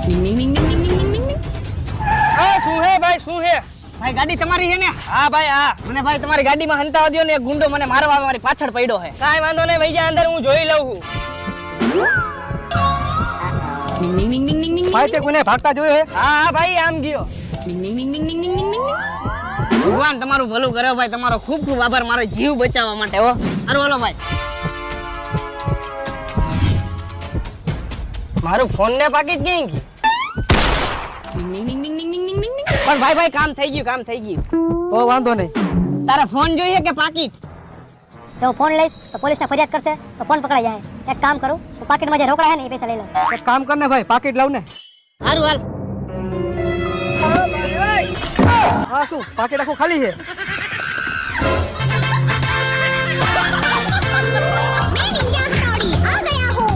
શું હે ભાઈ, શું હે? ભાઈ ગાડી તમારી છે ને? હા ભાઈ, હા. મને ભાઈ તમારી ગાડીમાં હંતાવા દ્યો ને, એક ગુંડો મને મારવા મારી પાછળ પડ્યો છે. કાંઈ વાંધો નહીં, ભાઈ જા અંદર, હું જોઈ લઉં છું. ભાઈ તે કોને ભાગતા જોયો હે? હા હા ભાઈ, આમ ગયો. ભગવાન તમારું ભલું કરે ભાઈ, તમારો ખૂબ ખૂબ આભાર મારો જીવ બચાવવા માટે. હો હારું હાલો ભાઈ. મારું ફોન ને પાકીટ ક્યાં ગયું? પણ ભાઈ કામ થઈ ગયું, કામ થઈ ગયું. ઓ વાંધો નહીં. તારે ફોન જોઈએ કે પાકીટ? તો ફોન લઈશ તો પોલીસને ફરિયાદ કરશે તો ફોન પકડાઈ જાય. એક કામ કરું તો પાકીટમાં જે રોકડા છે ને એ પૈસા લઈ લઉં. એક કામ કર ને ભાઈ, પાકીટ લાવ ને. હારું હાલ. હા શું પાકીટ આખું ખાલી છે? मैं निंजा हथौड़ी आ गया हूँ.